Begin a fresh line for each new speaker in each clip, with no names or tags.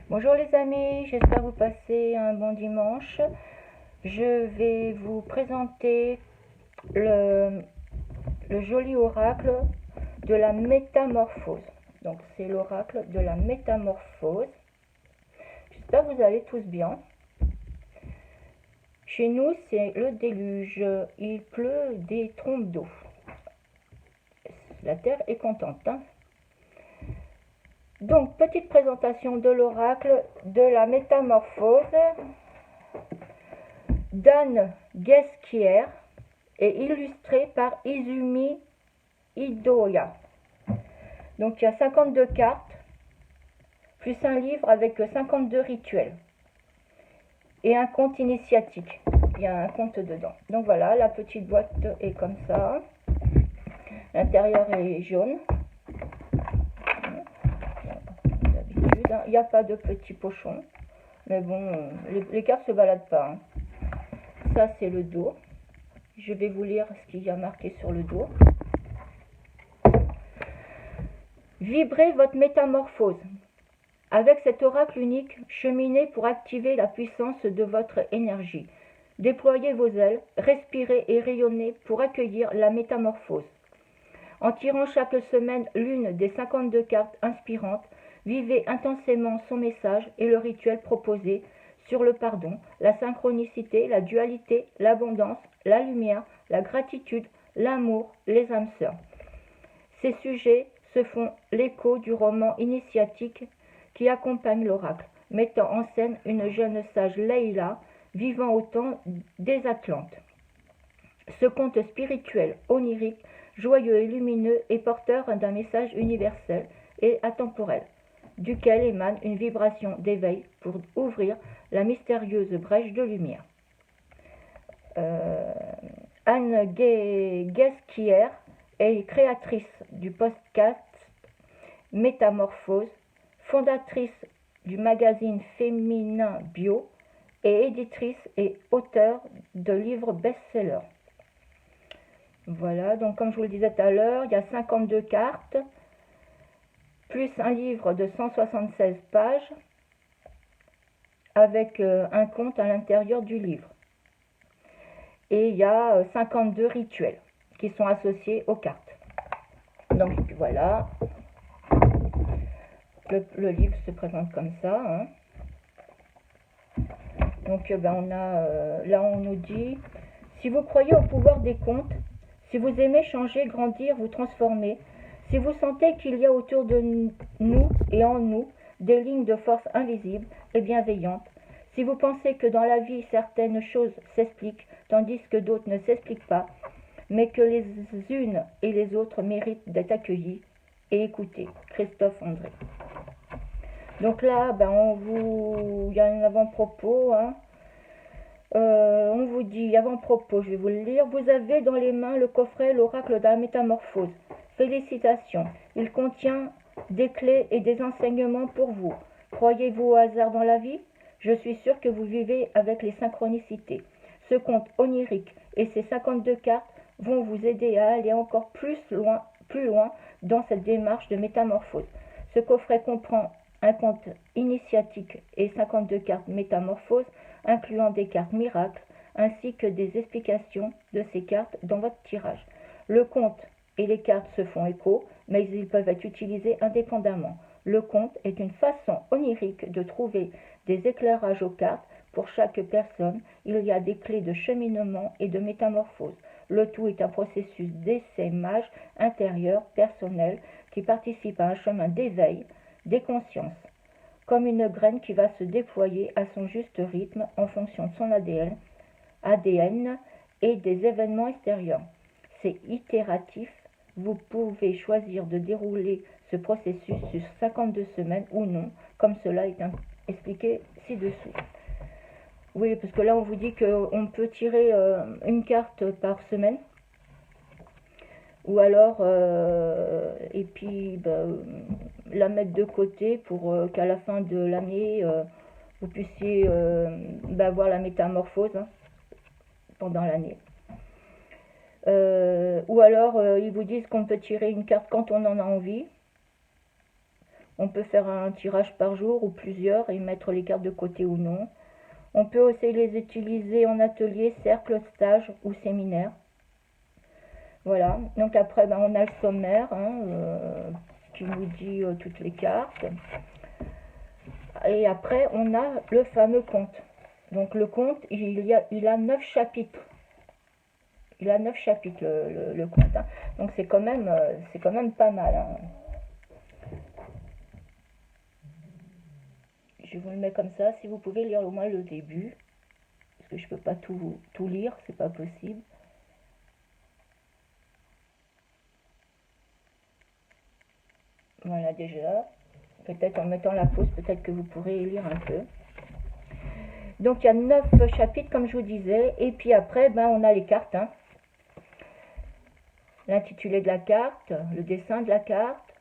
Bonjour les amis, j'espère que vous passez un bon dimanche. Je vais vous présenter le joli oracle de la métamorphose. Donc c'est l'oracle de la métamorphose. J'espère que vous allez tous bien. Chez nous, c'est le déluge. Il pleut des trompes d'eau. La terre est contente, hein. Donc, petite présentation de l'oracle de la métamorphose. Dan Guesquière est illustré par Izumi Idoya. Donc, il y a 52 cartes, plus un livre avec 52 rituels. Et un conte initiatique. Il y a un conte dedans. Donc voilà, la petite boîte est comme ça. L'intérieur est jaune. D'habitude, hein. Il n'y a pas de petit pochon. Mais bon, les cartes ne se baladent pas, hein. Ça, c'est le dos. Je vais vous lire ce qu'il y a marqué sur le dos. Vibrez votre métamorphose. Avec cet oracle unique, cheminez pour activer la puissance de votre énergie. Déployez vos ailes, respirez et rayonnez pour accueillir la métamorphose. En tirant chaque semaine l'une des 52 cartes inspirantes, vivez intensément son message et le rituel proposé sur le pardon, la synchronicité, la dualité, l'abondance, la lumière, la gratitude, l'amour, les âmes sœurs. Ces sujets se font l'écho du roman initiatique qui accompagne l'oracle, mettant en scène une jeune sage Leïla vivant au temps des Atlantes. Ce conte spirituel, onirique, joyeux et lumineux est porteur d'un message universel et atemporel, duquel émane une vibration d'éveil pour ouvrir la mystérieuse brèche de lumière. Anne Guesquière est créatrice du podcast Métamorphose, fondatrice du magazine féminin Bio et éditrice et auteure de livres best-sellers. Voilà, donc comme je vous le disais tout à l'heure, il y a 52 cartes, plus un livre de 176 pages, avec un conte à l'intérieur du livre. Et il y a 52 rituels qui sont associés aux cartes. Donc voilà, le livre se présente comme ça, hein. Donc on a, là on nous dit, si vous croyez au pouvoir des contes, si vous aimez changer, grandir, vous transformer, si vous sentez qu'il y a autour de nous et en nous des lignes de force invisibles et bienveillantes, si vous pensez que dans la vie certaines choses s'expliquent tandis que d'autres ne s'expliquent pas, mais que les unes et les autres méritent d'être accueillies et écoutées. Christophe André. Donc là, il y a un avant-propos, hein. On vous dit, avant-propos, je vais vous le lire. Vous avez dans les mains le coffret, l'oracle de la métamorphose. Félicitations, il contient des clés et des enseignements pour vous. Croyez-vous au hasard dans la vie? Je suis sûr que vous vivez avec les synchronicités. Ce conte onirique et ces 52 cartes vont vous aider à aller encore plus loin dans cette démarche de métamorphose. Ce coffret comprend un conte initiatique et 52 cartes métamorphose, incluant des cartes miracles, ainsi que des explications de ces cartes dans votre tirage. Le conte et les cartes se font écho, mais ils peuvent être utilisés indépendamment. Le conte est une façon onirique de trouver des éclairages aux cartes. Pour chaque personne, il y a des clés de cheminement et de métamorphose. Le tout est un processus d'essaimage intérieur, personnel, qui participe à un chemin d'éveil des consciences, comme une graine qui va se déployer à son juste rythme en fonction de son ADN et des événements extérieurs. C'est itératif, vous pouvez choisir de dérouler ce processus sur 52 semaines ou non, comme cela est expliqué ci-dessous. Oui, parce que là on vous dit qu'on peut tirer une carte par semaine, ou alors et puis la mettre de côté pour qu'à la fin de l'année vous puissiez voir la métamorphose, hein, pendant l'année. Ou alors ils vous disent qu'on peut tirer une carte quand on en a envie, On peut faire un tirage par jour ou plusieurs et mettre les cartes de côté ou non. On peut aussi les utiliser en atelier, cercle, stage ou séminaire. Voilà, donc après on a le sommaire qui nous dit toutes les cartes. Et après on a le fameux conte. Donc le conte, il a 9 chapitres. Il a 9 chapitres le conte. Donc c'est quand même pas mal. Je vous le mets comme ça, si vous pouvez lire au moins le début. Parce que je peux pas tout lire, c'est pas possible. Voilà déjà. Peut-être en mettant la pause, peut-être que vous pourrez lire un peu. Donc il y a 9 chapitres comme je vous disais. Et puis après, on a les cartes. L'intitulé de la carte, le dessin de la carte,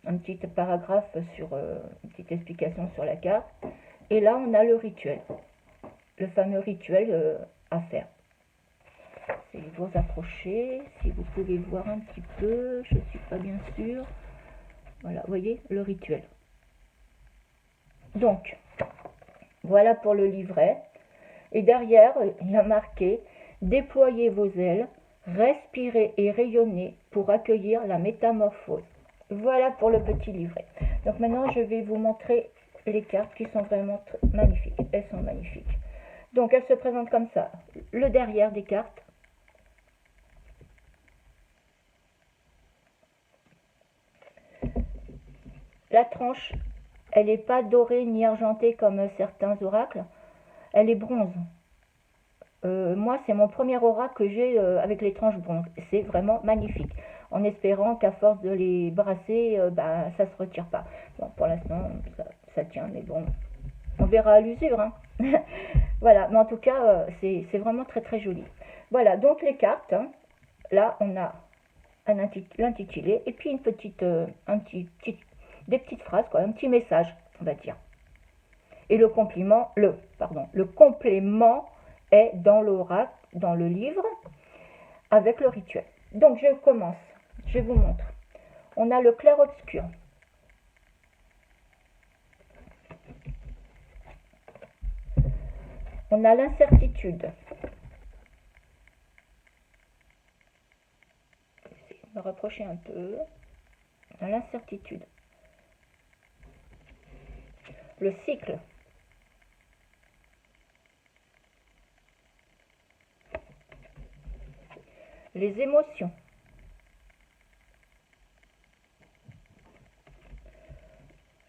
un petit paragraphe sur une petite explication sur la carte. Et là, on a le rituel. Le fameux rituel à faire. C'est vous approcher, si vous pouvez voir un petit peu, je ne suis pas bien sûre. Voilà, vous voyez, le rituel. Donc, voilà pour le livret. Et derrière, il y a marqué « Déployez vos ailes, respirez et rayonnez pour accueillir la métamorphose ». Voilà pour le petit livret. Donc maintenant, je vais vous montrer les cartes qui sont vraiment magnifiques. Elles sont magnifiques. Donc, elles se présentent comme ça. Le derrière des cartes. La tranche, elle n'est pas dorée ni argentée comme certains oracles. Elle est bronze. Moi, c'est mon premier oracle que j'ai avec les tranches bronze. C'est vraiment magnifique. En espérant qu'à force de les brasser, ça se retire pas. Bon, pour l'instant, ça tient, mais bon, on verra à l'usure. Voilà, mais en tout cas, c'est vraiment très très joli. Voilà, donc les cartes. Là, on a l'intitulé et puis une petite, des petites phrases, quoi, un petit message, on va dire. Et le complément est dans l'oracle, dans le livre, avec le rituel. Donc je commence, je vous montre. On a le clair-obscur. On a l'incertitude. Je vais me rapprocher un peu. On a l'incertitude. Le cycle. Les émotions.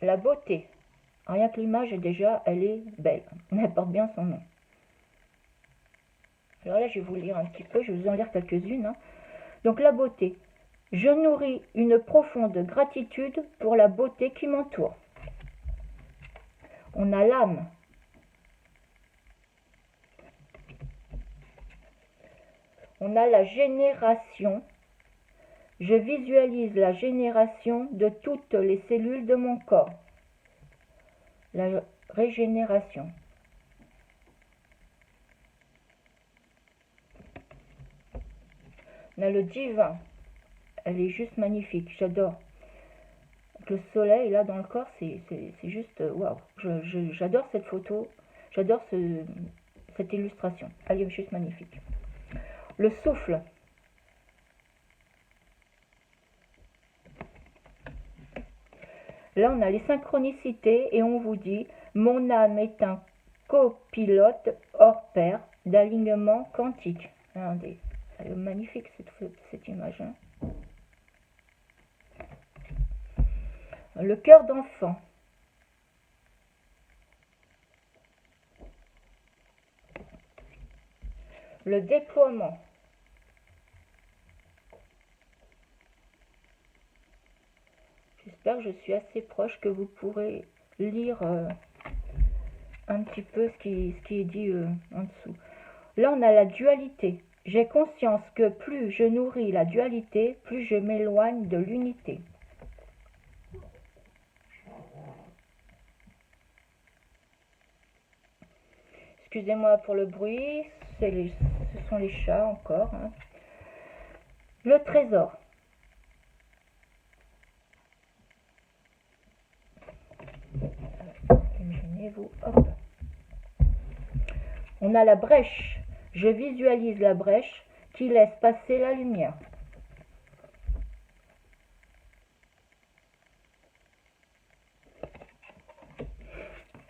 La beauté. Rien que l'image, déjà, elle est belle. Elle porte bien son nom. Alors là, je vais vous lire un petit peu. Je vais vous en lire quelques-unes. Donc, la beauté. Je nourris une profonde gratitude pour la beauté qui m'entoure. On a l'âme. On a la génération. Je visualise la génération de toutes les cellules de mon corps. La régénération. On a le divin. Elle est juste magnifique, j'adore. Le soleil là dans le corps, c'est juste waouh. J'adore cette photo, j'adore cette illustration. Elle est juste magnifique. Le souffle. Là, on a les synchronicités et on vous dit « Mon âme est un copilote hors pair d'alignement quantique ». Regardez, elle est magnifique cette image. Le cœur d'enfant. Le déploiement. J'espère que je suis assez proche que vous pourrez lire un petit peu ce qui est dit en dessous. Là, on a la dualité. J'ai conscience que plus je nourris la dualité, plus je m'éloigne de l'unité. Excusez-moi pour le bruit, ce sont les chats encore. Le trésor. On a la brèche. Je visualise la brèche qui laisse passer la lumière.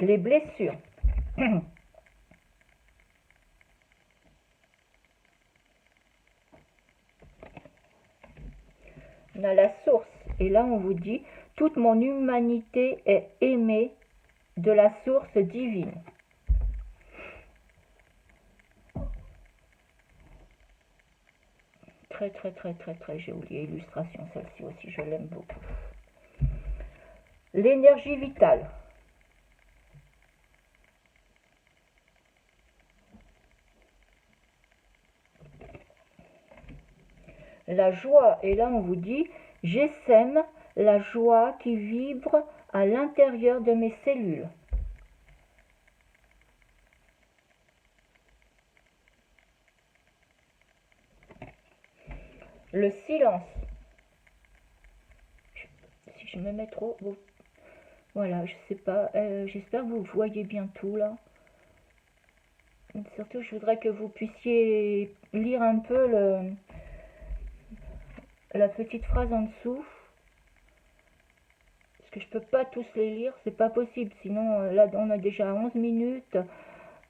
Les blessures. On a la source. Et là, on vous dit, toute mon humanité est aimée de la source divine. Très jolie illustration, celle-ci aussi, je l'aime beaucoup. L'énergie vitale. La joie, et là on vous dit, j'essaime la joie qui vibre à l'intérieur de mes cellules. Le silence. Si je me mets trop... Bon, voilà, je sais pas, j'espère que vous voyez bien tout là. Surtout, je voudrais que vous puissiez lire un peu la petite phrase en dessous. Parce que je peux pas tous les lire, c'est pas possible. Sinon, là, on a déjà 11 minutes.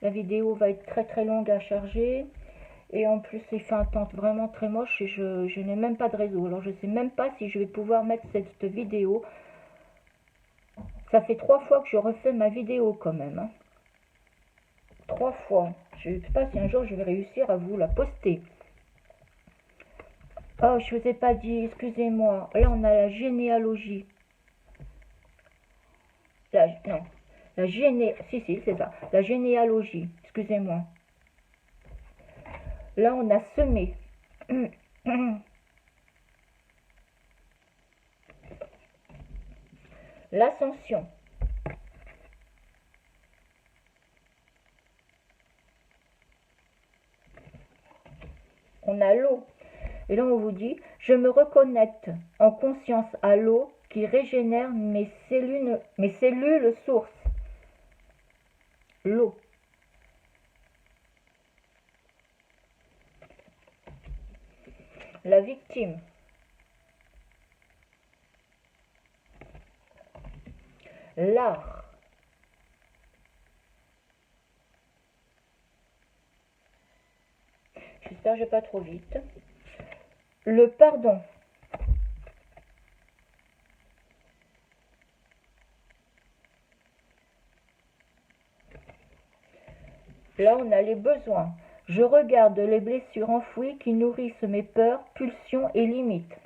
La vidéo va être très longue à charger. Et en plus, il fait un temps vraiment très moche et je n'ai même pas de réseau. Alors, je sais même pas si je vais pouvoir mettre cette vidéo. Ça fait 3 fois que je refais ma vidéo quand même. Hein. 3 fois. Je ne sais pas si un jour je vais réussir à vous la poster. Oh, je vous ai pas dit, excusez-moi. Là, on a la généalogie. Non, si, c'est ça. La généalogie, excusez-moi. Là, on a semé. L'ascension. On a l'eau. Et là, on vous dit, je me reconnecte en conscience à l'eau qui régénère mes cellules sources. L'eau. La victime. L'art. J'espère que je vais pas trop vite. Le pardon. Là, on a les besoins. Je regarde les blessures enfouies qui nourrissent mes peurs, pulsions et limites.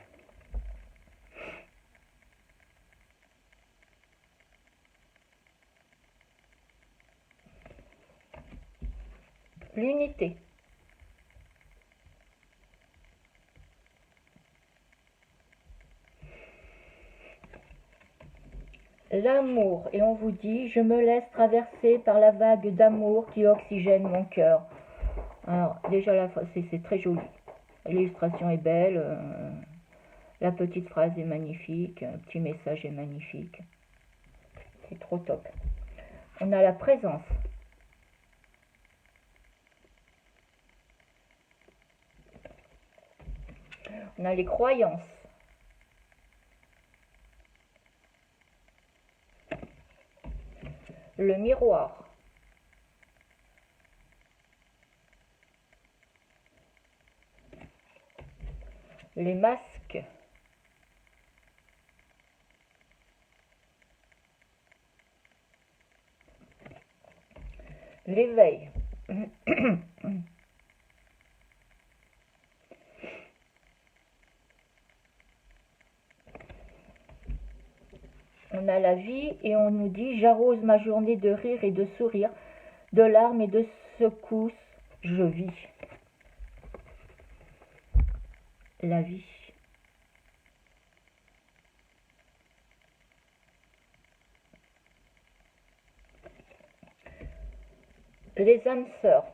L'unité. L'amour. Et on vous dit, je me laisse traverser par la vague d'amour qui oxygène mon cœur. Alors, déjà, c'est très joli. L'illustration est belle. La petite phrase est magnifique. Le petit message est magnifique. C'est trop top. On a la présence. On a les croyances. Le miroir. Les masques. L'éveil. On a la vie et on nous dit, j'arrose ma journée de rire et de sourire, de larmes et de secousses, je vis. La vie. Les âmes sœurs.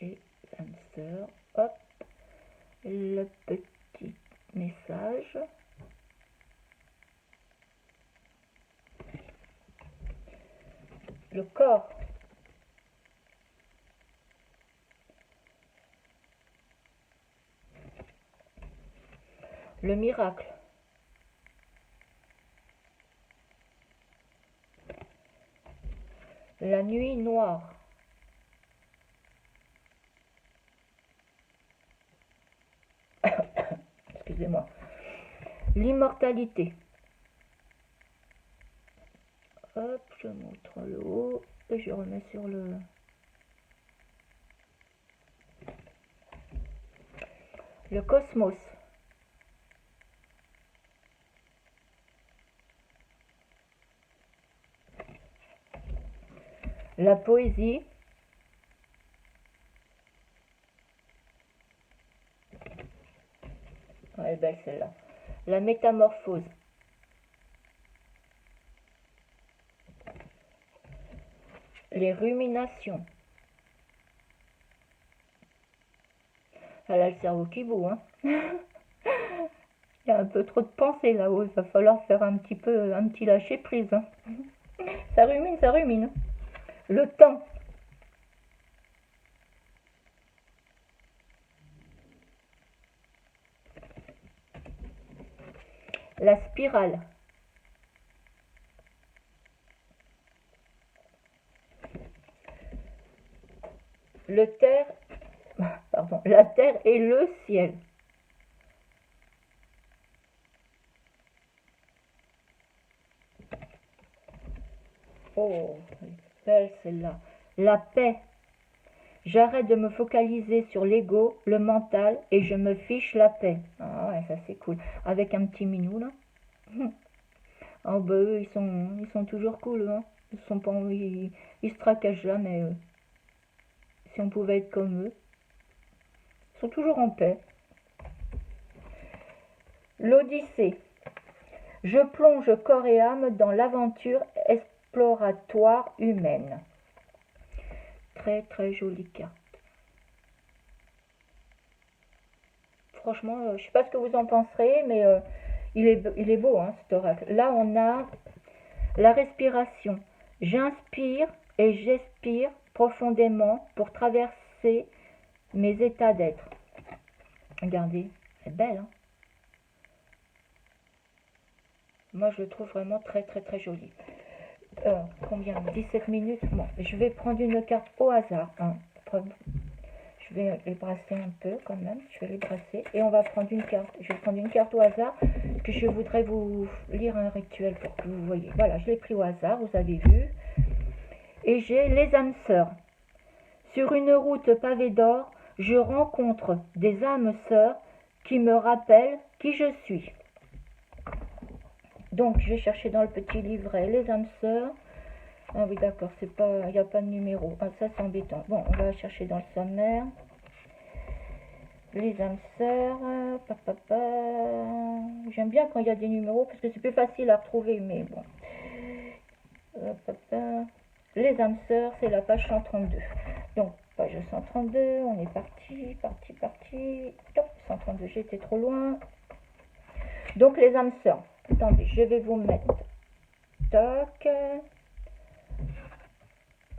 Les âmes sœurs, hop, le petit message. Le corps. Le miracle. La nuit noire. Excusez-moi. L'immortalité. Hop, je montre le haut et je remets sur le cosmos. La poésie. Elle est belle celle-là. La métamorphose. Les ruminations. Elle a le cerveau qui bout, hein. Il y a un peu trop de pensée là-haut. Il va falloir faire un petit lâcher prise, hein. Ça rumine, ça rumine. Le temps. La spirale. La terre et le ciel. Oh, belle celle-là. La paix. J'arrête de me focaliser sur l'ego, le mental, et je me fiche la paix. Ah ouais, ça c'est cool. Avec un petit minou là. Oh bah eux, ils sont toujours cool, hein. Ils se tracassent jamais, eux. Si on pouvait être comme eux. Ils sont toujours en paix. L'Odyssée. Je plonge corps et âme dans l'aventure exploratoire humaine. Très très jolie carte. Franchement, je sais pas ce que vous en penserez, mais il est beau, hein, cet oracle. Là, on a la respiration. J'inspire et j'expire profondément pour traverser mes états d'être. Regardez, c'est belle, hein. Moi, je le trouve vraiment très très très joli. Combien? 17 minutes. Bon, je vais prendre une carte au hasard, hein. Je vais les brasser un peu quand même. Je vais les brasser et on va prendre une carte. Je vais prendre une carte au hasard que je voudrais vous lire un rituel pour que vous voyez. Voilà, je l'ai pris au hasard, vous avez vu. Et j'ai les âmes sœurs. Sur une route pavée d'or, je rencontre des âmes sœurs qui me rappellent qui je suis. Donc, je vais chercher dans le petit livret les âmes sœurs. Ah oui, d'accord, il n'y a pas de numéro. Ah, ça, c'est embêtant. Bon, on va chercher dans le sommaire. Les âmes sœurs. J'aime bien quand il y a des numéros parce que c'est plus facile à retrouver, mais bon. Les âmes sœurs, c'est la page 132. Donc, page 132, on est parti. Top, 132, j'étais trop loin. Donc, les âmes sœurs. Attendez, je vais vous mettre. Toc.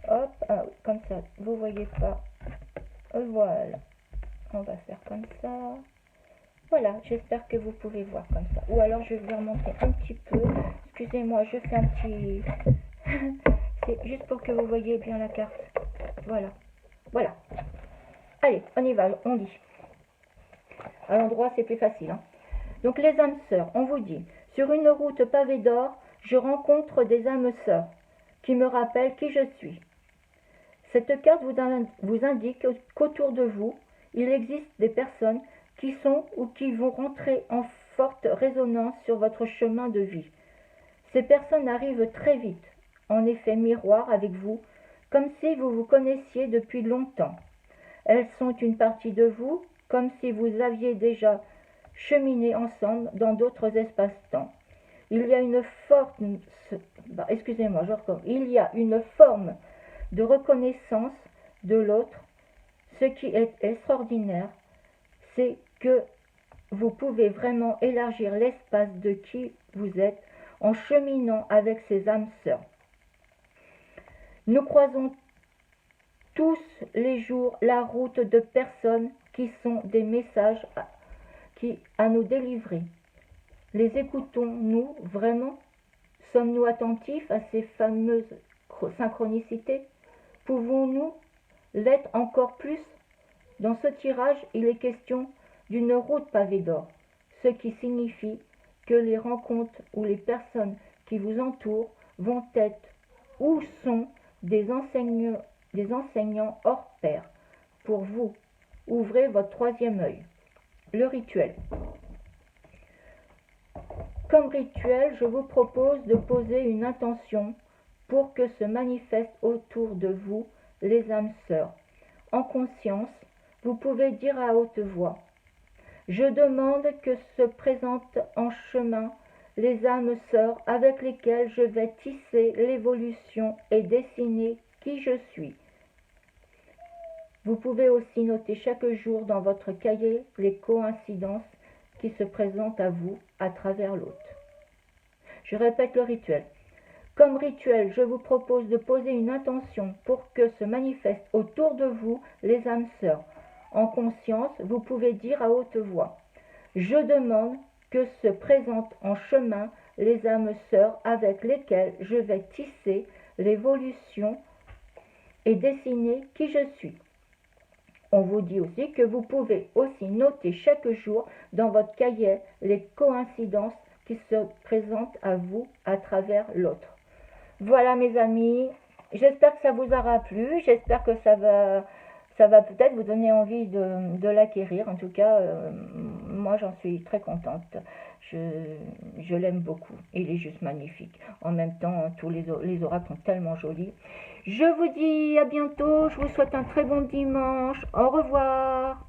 Hop, ah oui, comme ça, vous voyez pas. Voilà. On va faire comme ça. Voilà, j'espère que vous pouvez voir comme ça. Ou alors, je vais vous remonter un petit peu. Excusez-moi, je fais un petit... C'est juste pour que vous voyez bien la carte. Voilà. Voilà. Allez, on y va, on lit. À l'endroit, c'est plus facile, hein. Donc, les âmes sœurs, on vous dit, sur une route pavée d'or, je rencontre des âmes sœurs qui me rappellent qui je suis. Cette carte vous indique qu'autour de vous, il existe des personnes qui sont ou qui vont rentrer en forte résonance sur votre chemin de vie. Ces personnes arrivent très vite, en effet miroir avec vous, comme si vous vous connaissiez depuis longtemps. Elles sont une partie de vous, comme si vous aviez déjà cheminé ensemble dans d'autres espaces-temps. Il y a une forme, il y a une forme de reconnaissance de l'autre. Ce qui est extraordinaire, c'est que vous pouvez vraiment élargir l'espace de qui vous êtes en cheminant avec ces âmes sœurs. Nous croisons tous les jours la route de personnes qui à nous délivrer. Les écoutons-nous vraiment? Sommes-nous attentifs à ces fameuses synchronicités? Pouvons-nous l'être encore plus? Dans ce tirage, il est question d'une route pavée d'or, ce qui signifie que les rencontres ou les personnes qui vous entourent vont être ou sont des enseignants hors pair pour vous. Ouvrez votre troisième œil. Le rituel. Comme rituel, je vous propose de poser une intention pour que se manifestent autour de vous les âmes sœurs. En conscience, vous pouvez dire à haute voix: je demande que se présentent en chemin les âmes sœurs avec lesquelles je vais tisser l'évolution et dessiner qui je suis. Vous pouvez aussi noter chaque jour dans votre cahier les coïncidences qui se présentent à vous à travers l'autre. Je répète le rituel. Comme rituel, je vous propose de poser une intention pour que se manifestent autour de vous les âmes sœurs. En conscience, vous pouvez dire à haute voix: je demande que se présentent en chemin les âmes sœurs avec lesquelles je vais tisser l'évolution et dessiner qui je suis. On vous dit aussi que vous pouvez aussi noter chaque jour dans votre cahier les coïncidences qui se présentent à vous à travers l'autre. Voilà mes amis, j'espère que ça vous aura plu, j'espère que ça va peut-être vous donner envie de l'acquérir. En tout cas, moi j'en suis très contente. Je l'aime beaucoup. Il est juste magnifique. En même temps, tous les oracles sont tellement jolis. Je vous dis à bientôt. Je vous souhaite un très bon dimanche. Au revoir.